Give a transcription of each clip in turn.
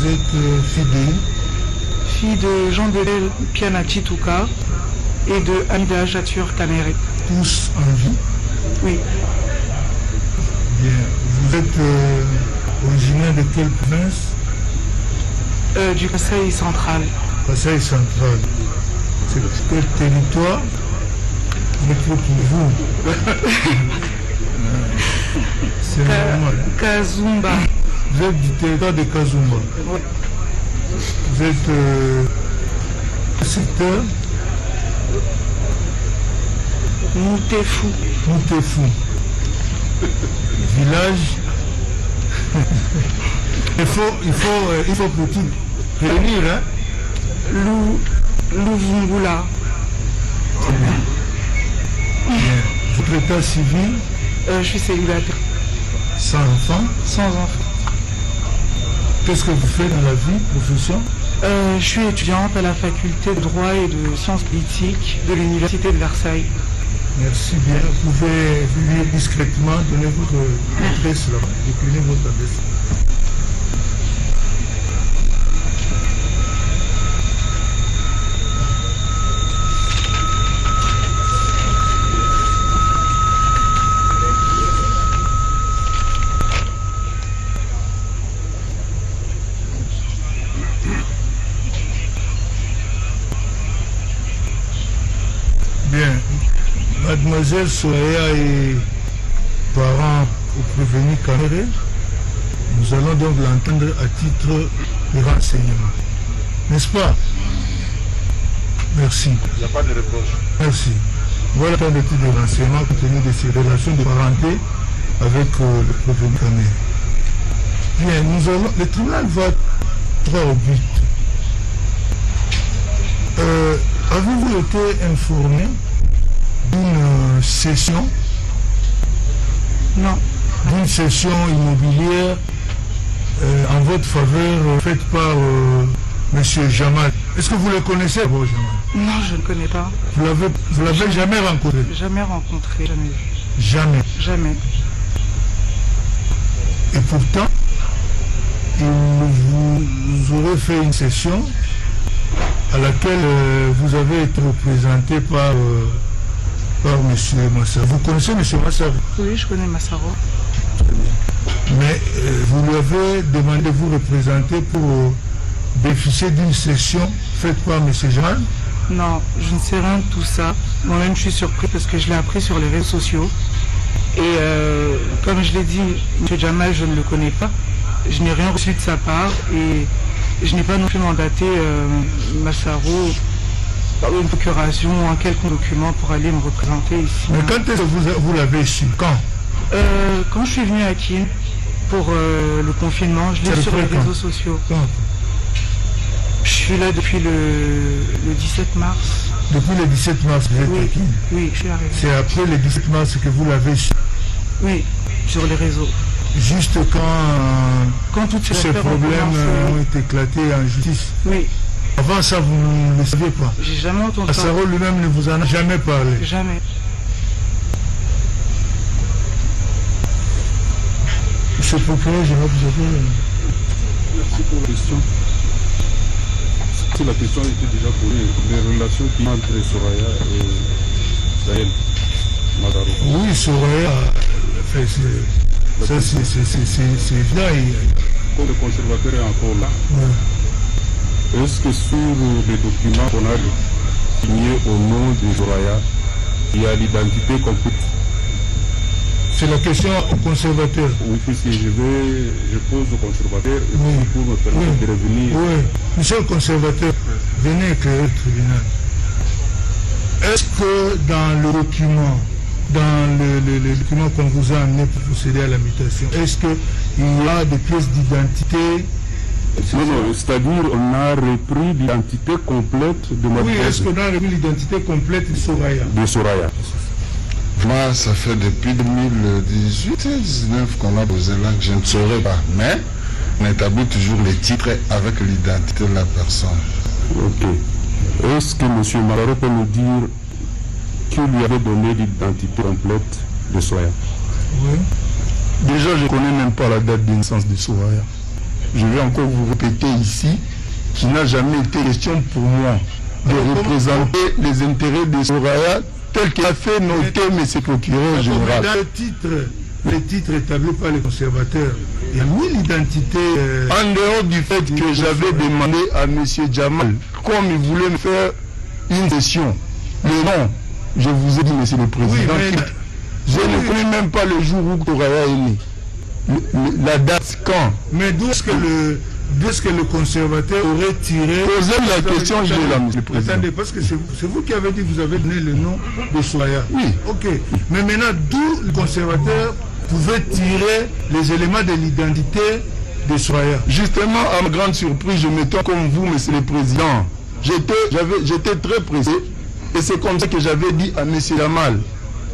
Vous êtes fille de Jean Delel Pianati Touka et de Amida Jatur Kanere. tous en vie? Oui, Bien. Vous êtes originaire de quelle province? du Conseil central. Conseil central. C'est quel territoire? Métro pour vous. C'est normal. Kazumba. Vous êtes du territoire de Kazumba. Oui. Vous êtes secteur Moutefou. Moutefou. Village. il faut pour tout réunir, hein? Louvungula. Bien. Votre état civil, Je suis célibataire, sans enfant. sans enfant. Qu'est-ce que vous faites dans la vie, profession? Je suis étudiante à la faculté de droit et de sciences politiques de l'université de Versailles. Merci bien. Vous pouvez venir discrètement donner votre adresse là, décliner votre adresse. Bien. Mademoiselle Soraya est parent au prévenu Kanere. Nous allons donc l'entendre à titre de renseignement. N'est-ce pas? Merci. Il n'y a pas de reproche. Merci. Voilà un des titres de renseignement compte tenu de ces relations de parenté avec le prévenu Kanere. Bien, le tribunal va droit au but. Avez-vous été informé d'une session, Non, d'une session immobilière en votre faveur faite par M. Jamal? Est-ce que vous le connaissez, Jamal? non, je ne connais pas. Vous l'avez jamais rencontré? Jamais rencontré, jamais vu. Jamais. Jamais. Et pourtant, vous aurez fait une session à laquelle vous avez été représenté par M. Massaro. Vous connaissez M. Massaro? Oui, je connais Massaro. Mais vous lui avez demandé de vous représenter pour bénéficier d'une session faite par M. Jamal? Non, je ne sais rien de tout ça. Moi-même, je suis surpris parce que je l'ai appris sur les réseaux sociaux. Et comme je l'ai dit, M. Jamal, je ne le connais pas. Je n'ai rien reçu de sa part et je n'ai pas non plus mandaté Massaro par une procuration ou un quelconque document pour aller me représenter ici. Mais quand est-ce que vous l'avez su? Quand? Quand je suis venu à Kin pour le confinement, je l'ai vu sur les réseaux sociaux. Quand? Je suis là depuis le 17 mars. Depuis le 17 mars, vous êtes Oui, à Kin. oui, je suis arrivé. C'est après le 17 mars que vous l'avez su. Oui, sur les réseaux. Juste Quand toutes ces ces affaires ont problèmes commencé. ont été éclatés en justice. Oui, Avant ça, vous ne le saviez pas. j'ai jamais entendu ça. Massaro lui-même ne vous en a jamais parlé. Jamais. Monsieur le procureur, je vais vous avez... Merci pour la question. Si la question était déjà posée, les relations qui entre Soraya et Sahel Madaro. Oui, Soraya, enfin, c'est évident. Comme le conservateur est encore là, Ouais. est-ce que sur les documents qu'on a signés au nom de Soraya, il y a l'identité complète? C'est la question au conservateur. Oui, puisque je pose au conservateur et Oui. aussi pour me permettre de revenir. Oui, monsieur le conservateur, venez éclairer le tribunal. Est-ce que dans le document, dans le document qu'on vous a amené pour procéder à la mutation, est-ce qu'il y a des pièces d'identité? Non, c'est-à-dire on a repris l'identité complète de ma Oui, est-ce qu'on a remis l'identité complète de Soraya? de Soraya. Moi, ça fait depuis 2018-2019 qu'on a posé là, que je ne saurais pas. Mais on établit toujours les titres avec l'identité de la personne. Ok. Est-ce que M. Madaro peut nous dire qui lui avait donné l'identité complète de Soraya? Oui. Déjà, je ne connais même pas la date de naissance de Soraya. je vais encore vous répéter ici, qu'il n'a jamais été question pour moi de représenter les intérêts de Soraya tel qu'il a fait noter M. le procureur général. Dans les titres établis par les conservateurs, il y a mis l'identité... En dehors du fait que j'avais demandé à M. Jamal, comme il voulait me faire une session, le nom, je vous ai dit, M. le Président, je ne connais même pas le jour où Soraya est né. La date, quand. Mais d'où est-ce que le conservateur aurait tiré... Posez la question, je l'ai là, M. le Président. Attendez, parce que c'est vous qui avez dit que vous avez donné le nom de Soraya. Oui. Ok. Mais maintenant, d'où le conservateur pouvait tirer les éléments de l'identité de Soraya? Justement, à ma grande surprise, je me tourne comme vous, M. le Président. J'étais très pressé. Et c'est comme ça que j'avais dit à M. Lamal.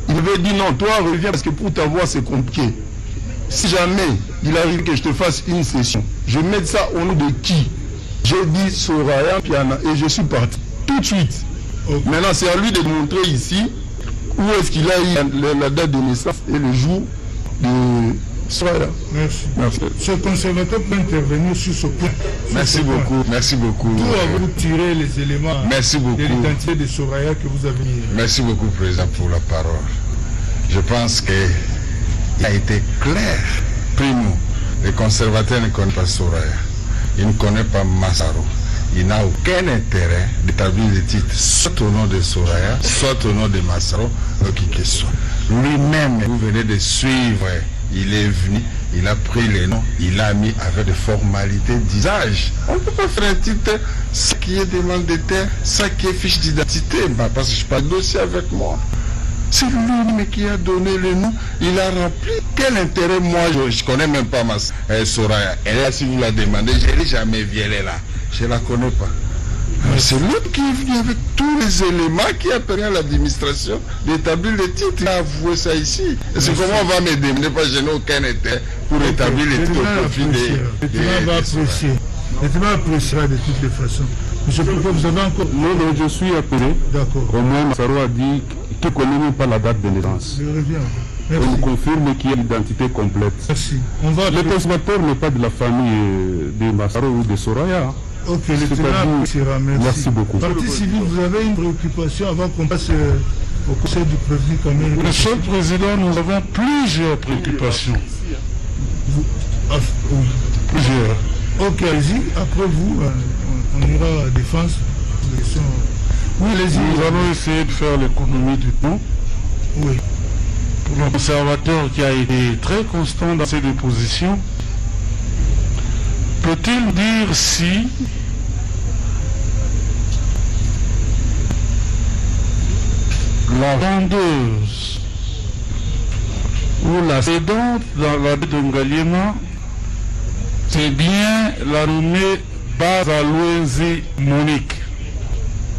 Il m'avait dit non, toi reviens parce que pour t'avoir c'est compliqué. Si jamais il arrive que je te fasse une session, je mets ça au nom de qui? J'ai dit Soraya Piana et je suis parti tout de suite. Okay. Maintenant c'est à lui de montrer ici où est-ce qu'il a eu la date de naissance et le jour de Soraya. Merci. Ce conservateur peut intervenir sur ce point. Merci beaucoup. Merci beaucoup. D'où avez-vous tiré les éléments de l'identité de Soraya que vous avez mis? Merci beaucoup, Président, pour la parole. Je pense qu'il a été clair. Primo, les conservateurs ne connaissent pas Soraya. Ils ne connaissent pas Massaro. Il n'a aucun intérêt d'établir les titres soit au nom de Soraya, soit au nom de Massaro, qui que ce soit. Lui-même, vous venez de suivre, il est venu, il a pris les noms, il a mis avec des formalités d'usage. On ne peut pas faire un titre, ça qui est demande de terre, ça qui est fiche d'identité, parce que je n'ai pas de dossier avec moi. C'est lui qui a donné le nom, il a rempli. Quel intérêt, moi, je ne connais même pas ma Soraya. Elle est là, si vous la demandez, je n'ai jamais vu, elle est là. Je ne la connais pas. C'est lui qui est venu avec tous les éléments qui a permis à l'administration d'établir les titres. Il a avoué ça ici. Et c'est comment on va me demander, parce que je n'ai aucun intérêt pour établir les titres au profit des... Le tribunal appréciera de toutes les façons. Monsieur le Président, vous avez encore... Non, je suis appelé. D'accord. Romain Massaro a dit qu'il ne connaît même pas la date de naissance. Je reviens. On nous confirme qu'il y a l'identité complète. Merci. Le conservateur n'est pas de la famille de Massaro ou de Soraya. Ok, le tribunal appréciera. Merci beaucoup. Partie civile, vous avez une préoccupation avant qu'on passe au conseil du prévenu Kamel? Monsieur le Président, nous avons plusieurs préoccupations. Plusieurs. Ok, allez-y. Après vous, on ira à la défense. Oui, allez-y. Nous allons essayer de faire l'économie du temps. Oui. Pour le conservateur qui a été très constant dans ses dépositions, peut-il dire si la vendeuse ou la cédante dans la baie de Ngaliema, c'est bien la nommée Bazaloenzi Monique?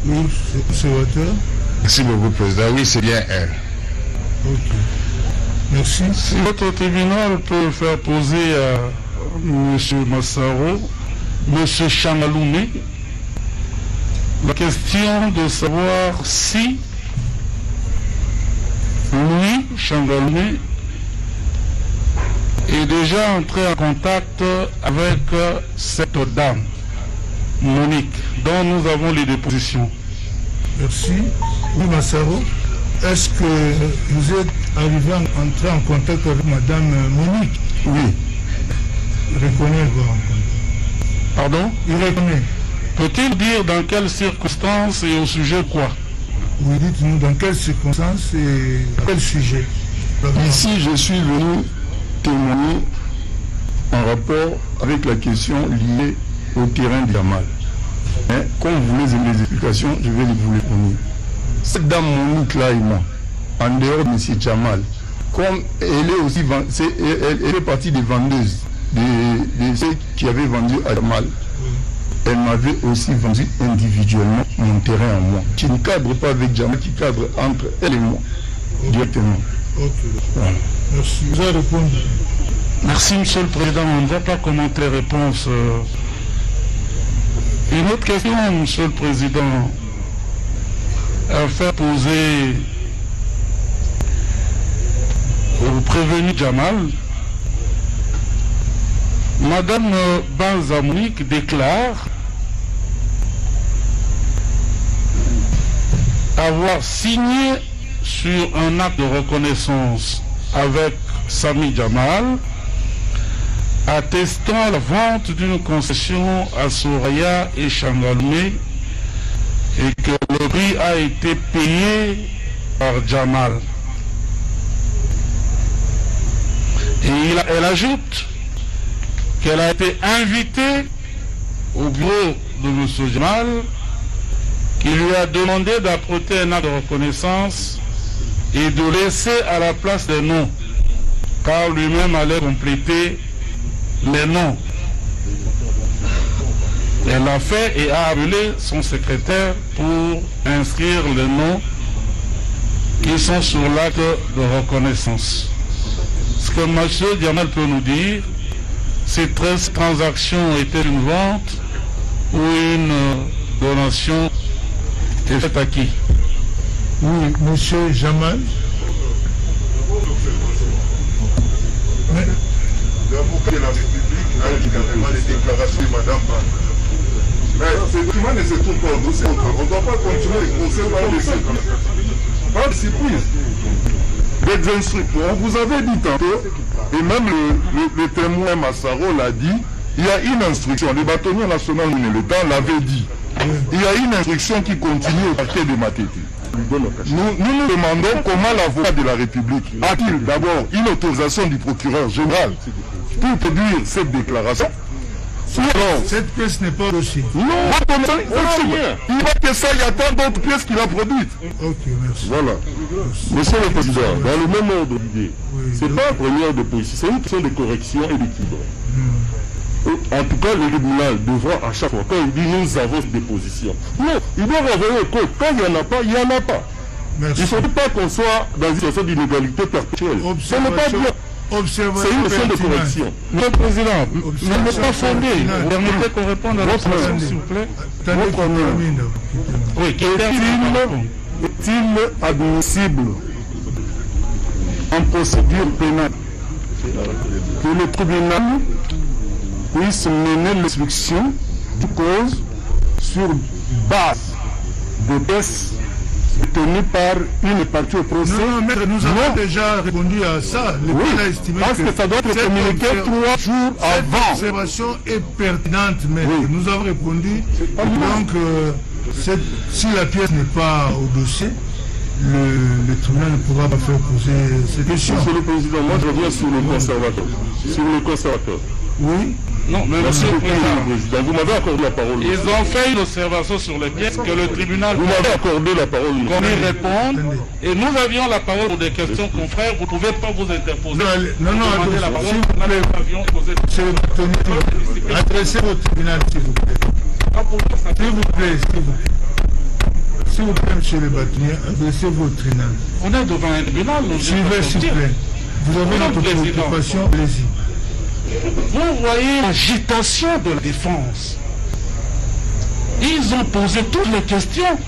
Oui, c'est conservateur. Merci beaucoup, Président. Oui, c'est bien elle. Ok. Merci. Si votre tribunal peut faire poser à M. Massaro, M. Changaloumé, la question de savoir si lui, Changaloumé, est déjà entré en contact avec cette dame, Monique, dont nous avons les dépositions. Merci. Oui, Massaro, est-ce que vous êtes arrivé à entrer en contact avec Madame Monique? Oui. Il reconnaît quoi? Pardon? Il reconnaît. Peut-il dire dans quelles circonstances et au sujet de quoi? Oui, dites-nous dans quelles circonstances et à quel sujet? Ici, je suis venu témoigner en rapport avec la question liée au terrain de Jamal. Comme vous voulez les explications, je vais vous les fournir. Cette dame Monique là et moi, en dehors de M. Jamal, comme elle est aussi elle est partie des vendeuses, de ceux qui avaient vendu à Jamal. Elle m'avait aussi vendu individuellement mon terrain à moi. Qui ne cadre pas avec Jamal, qui cadre entre elle et moi, directement. Ok. Voilà. Merci. Vous avez répondu. Merci, Monsieur le Président. On ne va pas commenter les réponses. Une autre question, Monsieur le Président, à faire poser au prévenu Jamal. Madame Banzamounik déclare avoir signé sur un acte de reconnaissance avec Sami Jamal attestant la vente d'une concession à Soraya et Changalmé et que le prix a été payé par Jamal. Et elle ajoute qu'elle a été invitée au bureau de M. Jamal qui lui a demandé d'apporter un acte de reconnaissance et de laisser à la place des noms, car lui-même allait compléter les noms. Elle l'a fait et a appelé son secrétaire pour inscrire les noms qui sont sur l'acte de reconnaissance. Ce que M. Jamal peut nous dire, ces 13 transactions étaient une vente ou une donation et faite à qui? Oui, monsieur Jamal. Mais l'avocat de la République a également les déclarations de Madame Ban. Mais ce document ne se trouve pas au dossier. On ne doit pas continuer les procès par les surprises. Pas de surprise. Des instructions. On vous avait dit tantôt, et même le témoin Massaro l'a dit, il y a une instruction. Le bâtonnier national le temps l'avait dit. Il y a une instruction qui continue au parquet de Matete. Nous demandons comment l'avocat de la République a-t-il d'abord une autorisation du procureur général pour produire cette déclaration. cette pièce n'est pas dossier. Non, il va que ça, il y a tant d'autres pièces qu'il a produites. Ok, merci. Voilà. Monsieur le Président, dans le même ordre d'idée, c'est pas la première de position, c'est une question de correction et d'équilibre. En tout cas, le tribunal devra à chaque fois, quand il dit nous avons des positions, non, il doit renvoyer au code. Quand il n'y en a pas, il n'y en a pas. Merci. Il ne faut pas qu'on soit dans une situation d'inégalité perpétuelle. Ce n'est pas bien. C'est une question de correction. Le Président, ne n'est pas fondé. Vous permettez qu'on réponde à votre question, s'il vous plaît. Oui, est-il admissible en procédure pénale que le tribunal puisse mener l'instruction du cause sur base de tests tenus par une partie au procès? Non, maître, nous avons déjà répondu à ça. Le oui, a estimé parce que ça doit être communiqué 3 jours avant. Cette observation est pertinente, maître. Oui. Nous avons répondu. Donc, si la pièce n'est pas au dossier, le tribunal ne pourra pas faire poser cette question. Monsieur le Président, moi je reviens sur le conservateur. Sur le conservateur. Oui. Non, mais Monsieur le Président, vous m'avez accordé la parole. Ils ont fait une observation sur les pièces que le tribunal... Vous m'avez accordé la parole. Qu'on y réponde. Et nous avions la parole pour des questions, confrères. Vous ne pouvez pas vous interposer. Non, demandez la parole. Nous avions posé... Adressez au tribunal, s'il vous plaît. S'il vous plaît, s'il vous plaît. S'il vous plaît, monsieur le bâtonnier, adressez-vous au tribunal. On est devant un tribunal. Suivez, s'il vous plaît. Vous avez notre préoccupation, allez-y. Vous voyez l'agitation de la défense. Ils ont posé toutes les questions.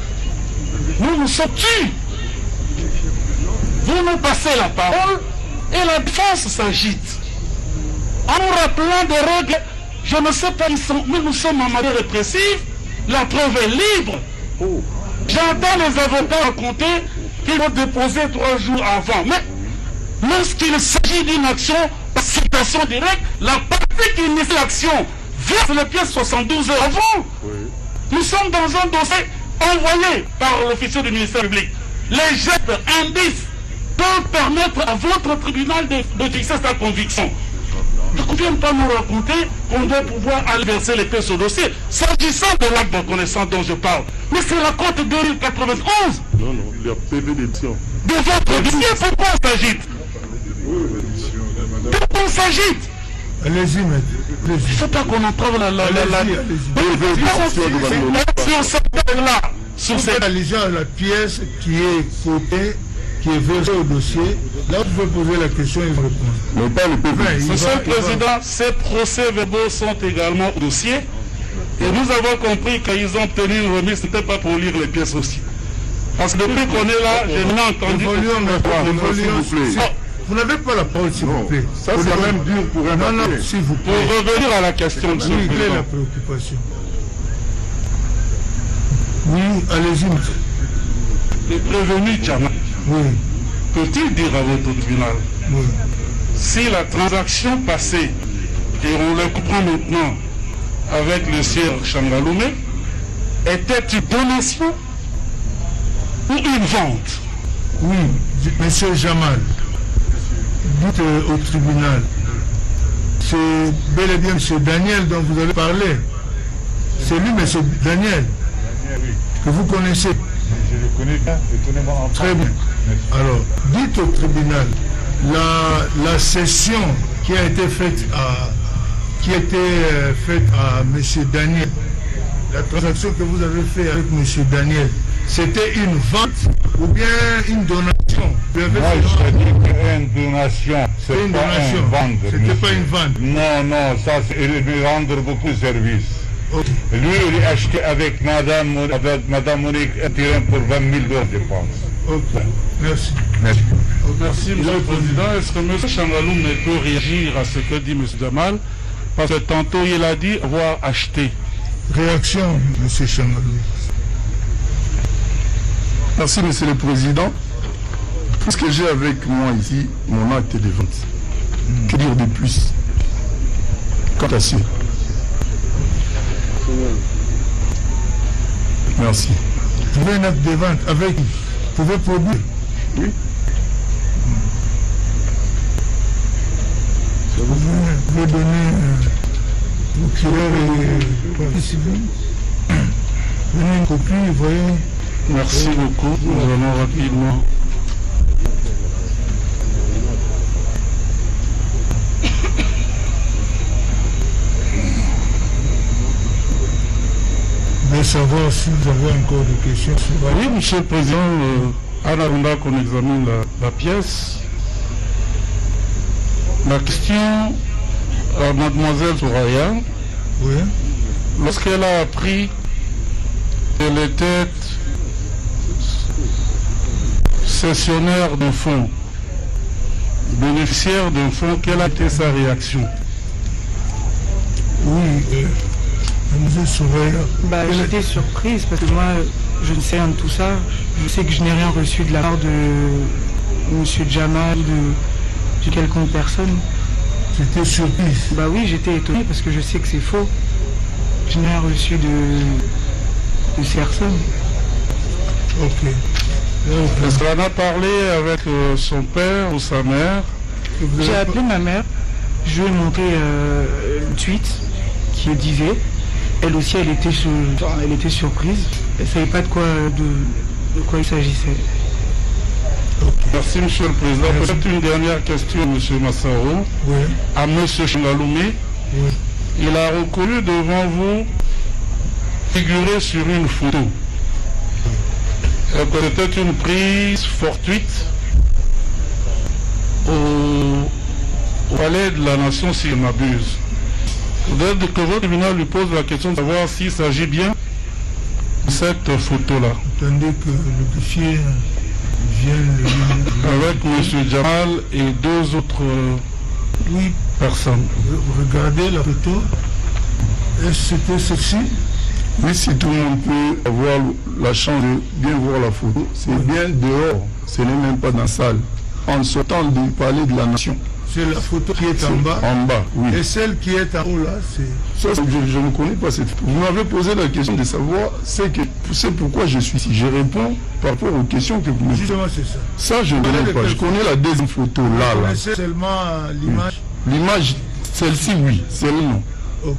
Nous nous sommes tus. Vous nous passez la parole et la défense s'agite. En nous rappelant des règles, je ne sais pas, mais nous sommes en matière répressive, la preuve est libre. J'entends les avocats raconter qu'ils vont déposer 3 jours avant. Mais lorsqu'il s'agit d'une action par citation directe, la partie qui initie l'action verse les pièces 72 heures avant. Nous sommes dans un dossier envoyé par l'officier du ministère public. Les gestes, indices peuvent permettre à votre tribunal de fixer sa conviction. Ne viennent pas nous raconter qu'on doit pouvoir aller verser les pièces au dossier. S'agissant de l'acte de reconnaissance dont je parle, mais c'est la Côte 2091. Non, il y a PV d'édition. De votre dossier, pourquoi on s'agite? Pourquoi on s'agite? Allez-y, maître. Il ne faut pas qu'on entrave la... Sur cette là, sur cette... Allez-y à la pièce qui est cotée, qui est versée au dossier. Là, vous pouvez poser la question et vous répondre. Mais pas le PV. Monsieur le Président, ces procès-verbaux sont également au dossier. Et nous avons compris qu'ils ont obtenu une remise, ce n'était pas pour lire les pièces aussi. Parce que depuis qu'on est là, je n'ai entendu... Vous n'avez pas la parole, s'il vous plaît. Ça, c'est quand même dur pour un Non, non, papier. s'il vous Pour plaît. revenir à la question de ce Oui, quelle est président, la préoccupation? Oui, allez-y, monsieur. le prévenu Jamal Oui, peut-il dire à votre tribunal oui. si la transaction passée, et on le comprend maintenant avec le sieur Changaloumé, était une donation ou une vente? Oui, monsieur Jamal, dites au tribunal, c'est bel et bien monsieur Daniel dont vous allez parler. C'est lui, monsieur Daniel, que vous connaissez. Je le connais bien, étonnez-moi en Très bien. Alors, dites au tribunal, la session qui a été faite à monsieur Daniel, la transaction que vous avez faite avec monsieur Daniel, c'était une vente ou bien une donation? Vous avez Moi, fait- je dis qu'une donation, C'est c'est une pas donation. une vente. C'était monsieur. pas une vente. Non, non, ça, c'est il lui rendre beaucoup de services. Ok. Lui, il a acheté avec Madame Monique un terrain pour 20 000 $, je pense. Ok. Merci. Merci. Merci, Monsieur le Président. Est-ce que M. Changaloum peut réagir à ce que dit M. Jamal? Parce que tantôt, il a dit avoir acheté. Réaction, monsieur Changalou. Merci, Monsieur le Président. Puisque j'ai avec moi ici mon acte de vente, que dire de plus? Quant à ce. Merci. Vous avez un acte de vente avec. Vous pouvez produire. Oui. Vous pouvez donner procureur et partie civile. Donnez une copie, voyez. Merci beaucoup. Nous allons rapidement. De savoir si vous avez encore des questions sur Oui, Monsieur le Président, en attendant qu'on examine la pièce, la question à Mademoiselle Soraya, Oui. lorsqu'elle a appris qu'elle était cessionnaire d'un fonds, bénéficiaire d'un fonds, quelle a été sa réaction? Oui, Mademoiselle Soraya. Bah, j'étais surprise parce que moi, je ne sais rien de tout ça. Je sais que je n'ai rien reçu de la part de M. Jamal, de quelconque personne. J'étais surprise. Bah oui, j'étais étonnée parce que je sais que c'est faux. Je n'ai rien reçu de ces personnes. Ok. Est-ce qu'elle en a parlé avec son père ou sa mère? J'ai appelé ma mère, je lui ai montré une tweet qui disait, elle aussi elle était surprise, elle ne savait pas de quoi il s'agissait. Merci, Monsieur le Président. Peut-être une dernière question, Monsieur Massaro, Oui. à Monsieur Changaloumé. Oui. Il a reconnu devant vous figurer sur une photo. C'était une prise fortuite au palais de la Nation, si je ne m'abuse. Peut-être que votre tribunal lui pose la question de savoir s'il s'agit bien de cette photo-là. Attendez que le dossier vienne Avec M. Jamal et deux autres Oui, personnes. vous regardez la photo. Est-ce que c'était ceci? Oui, si tout le monde peut avoir la chance de bien voir la photo, c'est bien dehors, ce n'est même pas dans la salle. En sortant du palais de la Nation. C'est la photo qui est en bas. En bas, oui. Et celle qui est en haut là, c'est... Ça, je ne connais pas cette photo. Vous m'avez posé la question de savoir c'est pourquoi je suis ici. Je réponds par rapport aux questions que vous me posez. Justement, c'est ça. Ça, je ne connais pas. Je connais la deuxième photo Vous là. connaissez seulement l'image. L'image, celle-ci, oui, c'est le nom. Ok.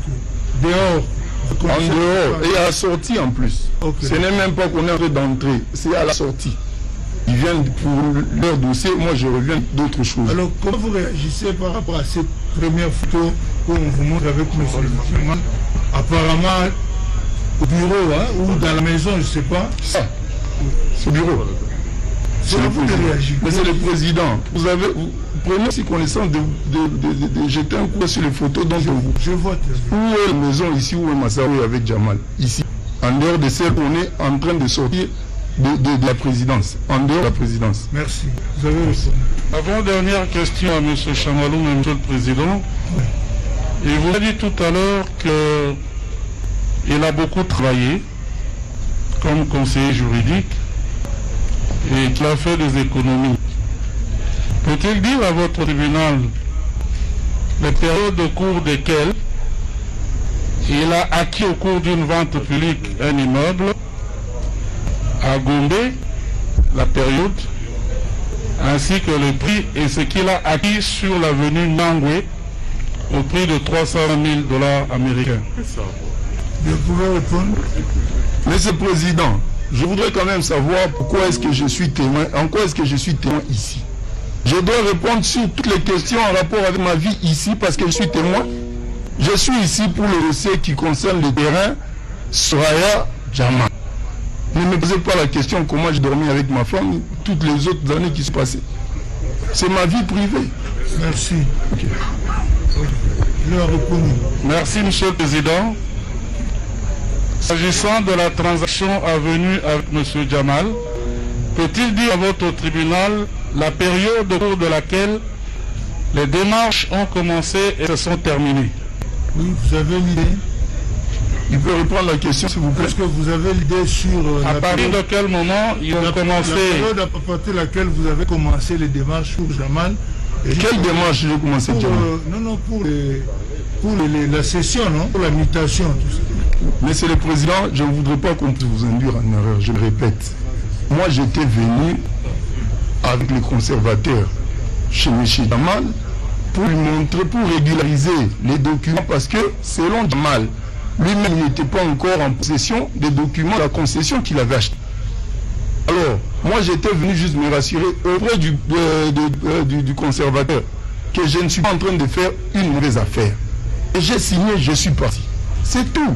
Dehors. vous En connaissez dehors pas. et à la sortie en plus. Ok. Ce n'est même pas qu'on est en train d'entrer, c'est à la sortie. Ils viennent pour leur dossier, moi je reviens d'autres choses. Alors, comment vous réagissez par rapport à cette première photo qu'on vous montre avec M. Simon? Apparemment, au bureau, hein, ou dans la maison, je ne sais pas. Ça, c'est le bureau. C'est à vous de réagir. Mais c'est le président. Vous prenez aussi connaissance de jeter un coup sur les photos dont vous. Je vote. Où est la maison ici, où est Massaoui avec Jamal? Ici. En dehors de celle où on est en train de sortir de la présidence, en dehors de la présidence. Merci. Vous avez répondu. Avant-dernière question à M. Chamaloum et M. le Président. Il vous a dit tout à l'heure qu'il a beaucoup travaillé comme conseiller juridique et qu'il a fait des économies. Peut-il dire à votre tribunal les périodes au cours desquelles il a acquis au cours d'une vente publique un immeuble à Gombe, la période, ainsi que le prix et ce qu'il a acquis sur l'avenue Nangwe au prix de 300 000 $ américains? Vous pouvez répondre. Monsieur le Président, je voudrais quand même savoir pourquoi est-ce que je suis témoin, en quoi est-ce que je suis témoin ici. Je dois répondre sur toutes les questions en rapport avec ma vie ici parce que je suis témoin. Je suis ici pour le dossier qui concerne le terrain Soraya Jamal. Ne me posez pas la question comment j'ai dormi avec ma femme toutes les autres années qui se passaient. C'est ma vie privée. Merci. Okay. Il a répondu. Merci, Monsieur le Président. S'agissant de la transaction avenue avec M. Jamal, peut-il dire à votre tribunal la période au cours de laquelle les démarches ont commencé et se sont terminées? Oui, vous avez l'idée. Il peut répondre la question, s'il vous plaît. Est-ce que vous avez l'idée sur à partir de quel moment ils ont commencé? La période à partir de laquelle vous avez commencé les démarches pour Jamal. Quelle démarche j'ai commencé Non, pour la session, non? Pour la mutation, tout ça. Monsieur le Président, je ne voudrais pas qu'on puisse vous induire en erreur, je le répète. Moi, j'étais venu avec les conservateurs chez M. Jamal pour lui montrer, pour régulariser les documents, parce que selon Jamal, lui-même n'était pas encore en possession des documents de la concession qu'il avait acheté. Alors, moi j'étais venu juste me rassurer auprès du conservateur que je ne suis pas en train de faire une mauvaise affaire. Et j'ai signé, je suis parti. C'est tout.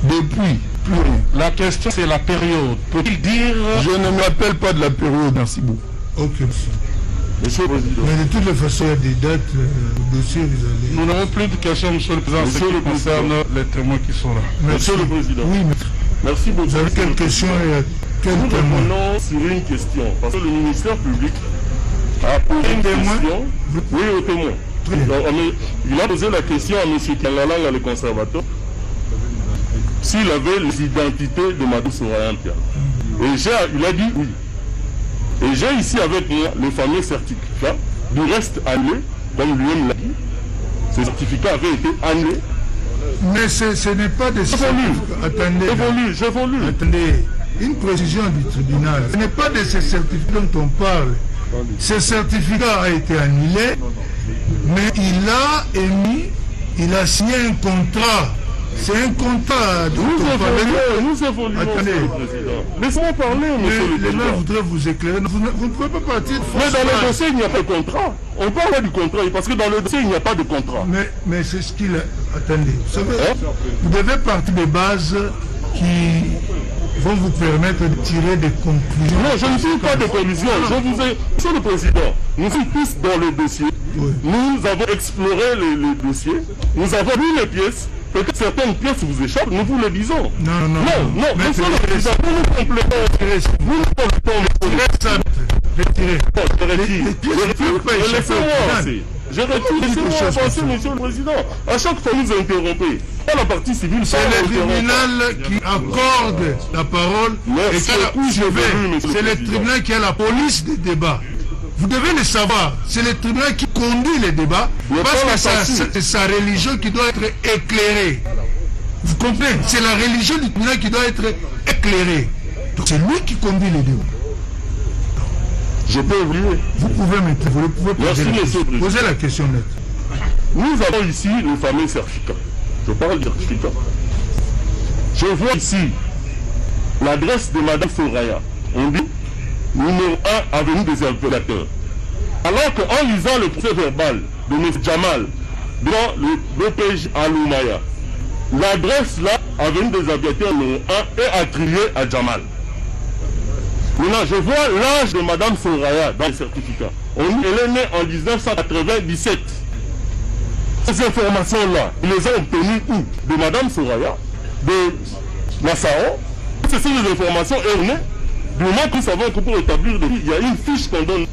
Depuis, plus rien. La question c'est la période. Peut-il dire... Je ne me rappelle pas de la période, merci beaucoup. Ok, monsieur. Monsieur le Président. Mais de toutes les façons, il y a des dates, le dossier, vous allez... Nous n'avons plus de questions, Monsieur le Président, ce qui concerne les témoins qui sont là. Merci. Monsieur le Président. Oui, maître. Merci beaucoup. Vous avez quelle question et quel Nous témoin? répondons sur une question, parce que le ministère public a posé une question. Oui, au témoin. Donc, il a posé la question à M. Kangalanga, le conservateur, s'il avait les identités de Mme Soraya Mpiana. Et il a dit oui. Et j'ai ici avec moi le fameux certificat du reste annulé, comme lui-même l'a dit. Ce certificat avait été annulé. Mais ce n'est pas des certificats. Attendez. Attendez. Une précision du tribunal. Ce n'est pas de ces certificats dont on parle. Ce certificat a été annulé, mais il a signé un contrat. C'est un contrat. Nous évoluons. Attendez. Laissez-moi parler, monsieur le président. Les gens voudraient vous éclairer. Vous ne pouvez pas partir de force. Mais dans le dossier, il n'y a pas de contrat. On parle du contrat, parce que dans le dossier, il n'y a pas de contrat. Mais c'est ce qu'il a... Attendez. Vous savez, vous devez partir des bases qui vont vous permettre de tirer des conclusions. Non, je ne suis pas de conclusion. Je vous ai... Monsieur le Président, nous sommes tous dans le dossier. Oui. Nous avons exploré le dossier. Nous avons lu les pièces. Peut-être certaines pièces vous échappent, nous vous le disons. Non, monsieur le Président, nous complétons. Je retire, laissez-moi avancer, monsieur le Président. À chaque fois, nous interrompez. Pas la partie civile, c'est le tribunal qui accorde la parole. C'est le tribunal qui a la police des débats. Vous devez le savoir, c'est le tribunal qui conduit les débats, parce que c'est sa religion qui doit être éclairée. Vous comprenez? C'est la religion du tribunal qui doit être éclairée. Donc c'est lui qui conduit les débats. Je peux oublier. Vous pouvez poser la question, maître. Nous avons ici le fameux certificat. Je parle du certificat. Je vois ici l'adresse de Mme Soraya. On dit numéro 1, avenue des Aviateurs. Alors qu'en lisant le procès verbal de M. Jamal dans le BPJ à Loumaya, l'adresse là, avenue des Aviateurs numéro 1, est attribuée à Jamal. Maintenant, je vois l'âge de Mme Soraya dans le certificat. Elle est née en 1997. Ces informations-là, ils les ont obtenues où? De Mme Soraya, de Nassao. Ce sont des informations erronées. Du moment que nous savons que pour établir le il y a une fiche qu'on donne.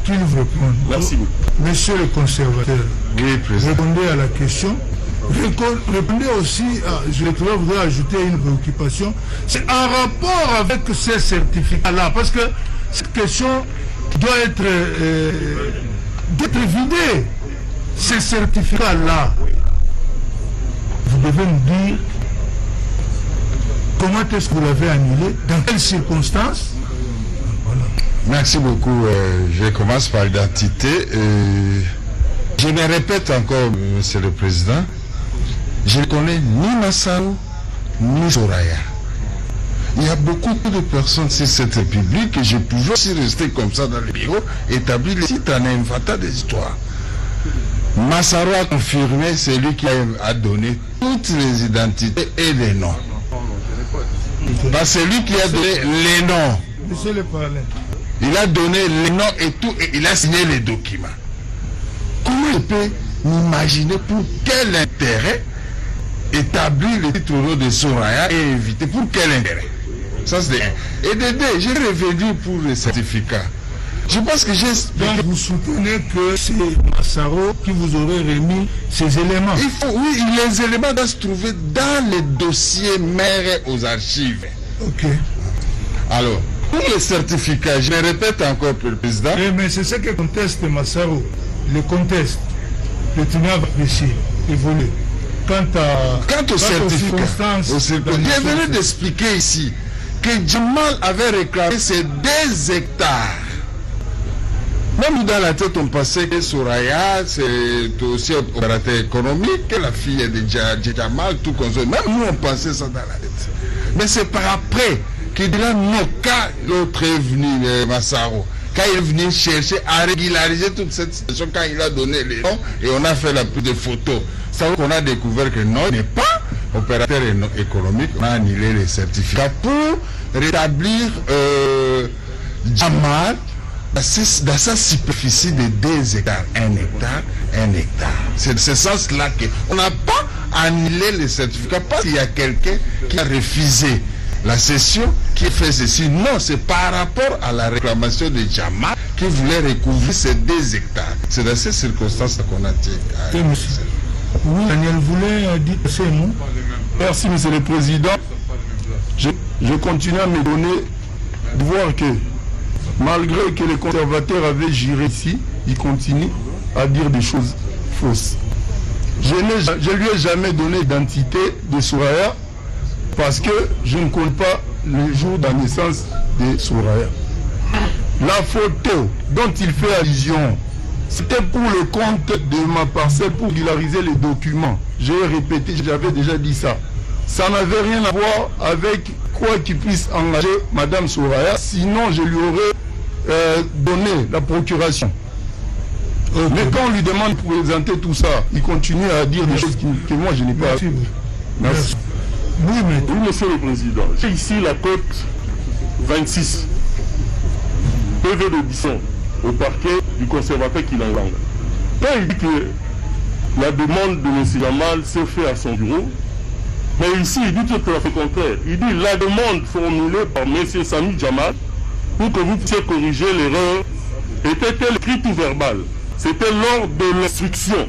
Qu'il vous réponde. Merci beaucoup. Monsieur le conservateur, Oui, président. répondez à la question. Répondez aussi, je voudrais ajouter une préoccupation, c'est en rapport avec ces certificats-là, parce que cette question doit être vidée. Ces certificats-là, vous devez me dire comment est-ce que vous l'avez annulé, dans quelles circonstances. Voilà. Merci beaucoup. Je commence par l'identité. Je me répète encore, Monsieur le Président, je ne connais ni Massaro, ni Soraya. Il y a beaucoup de personnes sur cette république et je pouvais aussi rester comme ça dans le bureau, établir les sites en inventant des histoires. Massaro a confirmé, c'est lui qui a donné toutes les identités et les noms. C'est lui qui a donné les noms. Monsieur le parrain. Il a donné les noms et tout, et il a signé les documents. Comment je peux m'imaginer pour quel intérêt établir le titre au nom de Soraya et éviter, pour quel intérêt? Ça c'est un. Et de deux, j'ai revenu pour le certificat. Je pense que j'ai... Donc vous soutenez que c'est Massaro qui vous aurait remis ces éléments? Il faut, oui, les éléments doivent se trouver dans les dossiers mères aux archives. Ok. Alors, pour les certificats, je me répète encore pour le président. Mais c'est ce que conteste Massaro. Le conteste. Le tribunal va apprécier, évoluer. Quant au certificat, je venais d'expliquer ici que Jamal avait réclamé ces 2 hectares. Même dans la tête, on pensait que Soraya, c'est aussi un opérateur économique, que la fille est de Jamal, tout comme ça. Même nous, on pensait ça dans la tête. Mais c'est par après qu'il dit là, non, quand l'autre est venu, Massaro, quand il est venu chercher à régulariser toute cette situation, quand il a donné les noms, et on a fait la plus de photos, ça qu'on a découvert que non, il n'est pas opérateur économique, on a annulé les certificats pour rétablir Jamal dans sa superficie de 2 hectares, 1 hectare, 1 hectare. C'est de ce sens-là qu'on n'a pas annulé les certificats parce qu'il y a quelqu'un qui a refusé la cession, qui fait ceci. Non, c'est par rapport à la réclamation de Jamal qui voulait recouvrir ces 2 hectares. C'est dans ces circonstances qu'on a dit. Oui, Daniel voulait dire ces mots. Merci, Monsieur le Président. Je continue à me donner de voir que malgré que les conservateurs avaient géré ici, ils continuent à dire des choses fausses. Je ne lui ai jamais donné d'identité de Soraya parce que je ne connais pas le jour de la naissance de Soraya. La photo dont il fait allusion, c'était pour le compte de ma parcelle pour régulariser les documents. J'ai répété, j'avais déjà dit ça. Ça n'avait rien à voir avec quoi qu'il puisse engager Madame Soraya, sinon je lui aurais donné la procuration. Okay. Mais quand on lui demande de présenter tout ça, il continue à dire des choses que moi je n'ai pas. Merci. Oui, Monsieur le Président, j'ai ici la cote 26, PV d'audition au parquet du conservateur qui l'engage. Quand il dit que la demande de M. Jamal s'est faite à son bureau, mais ici il dit tout à fait contraire. Il dit la demande formulée par M. Sami Jamal pour que vous puissiez corriger l'erreur était-elle écrite ou verbale? C'était lors de l'instruction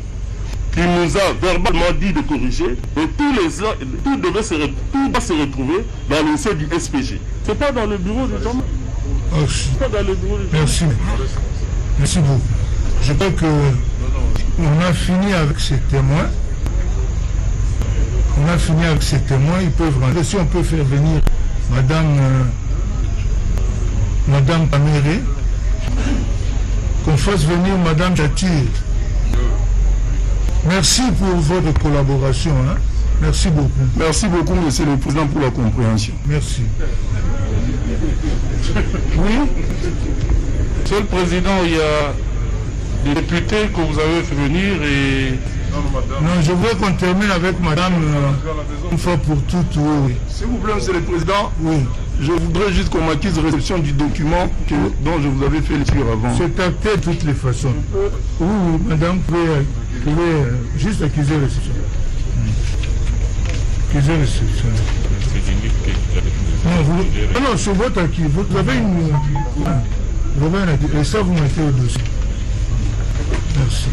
qu'il nous a verbalement dit de corriger et tout doit se retrouver dans le dossier du SPG. C'est pas dans le bureau de Jamal. Pas dans le bureau de Jamal. Merci. Merci beaucoup. Je crois qu'on a fini avec ces témoins. Ils peuvent rentrer. Si on peut faire venir Madame Paméré, qu'on fasse venir Madame Chatir. Merci pour votre collaboration. Hein. Merci beaucoup. Merci beaucoup, Monsieur le Président, pour la compréhension. Merci. Oui. Monsieur le Président, il y a des députés que vous avez fait venir et... Non, je veux qu'on termine avec Madame une fois pour toutes. Oui. S'il vous plaît, Monsieur le Président. Oui. Je voudrais juste qu'on m'accuse de réception du document dont je vous avais fait lecture avant. C'est acté de toutes les façons. Oui, Madame, vous pouvez juste accuser réception. que j'ai réceptionné. Non, c'est votre acquis. Vous avez une... Et ça, vous mettez au dossier. Merci.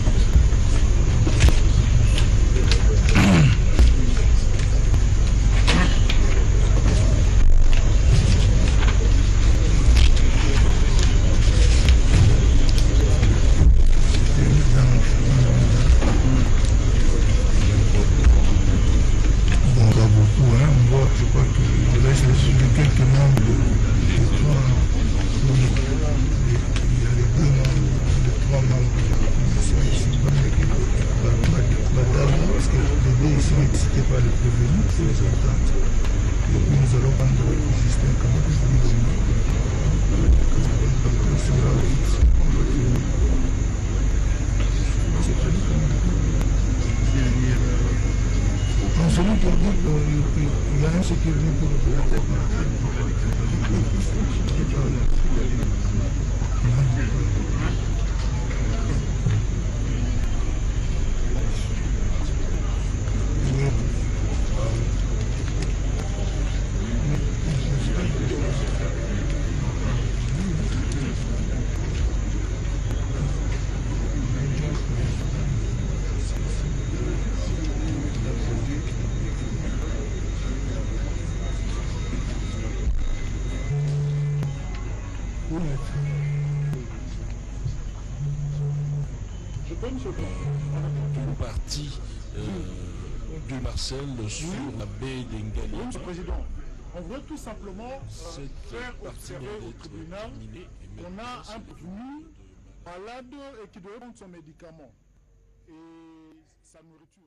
Parti de Marcel sur la baie d'Engali. Monsieur le Président, on veut tout simplement faire observer au tribunal qu'on a un prévenu malade et qui doit prendre son médicament et sa nourriture.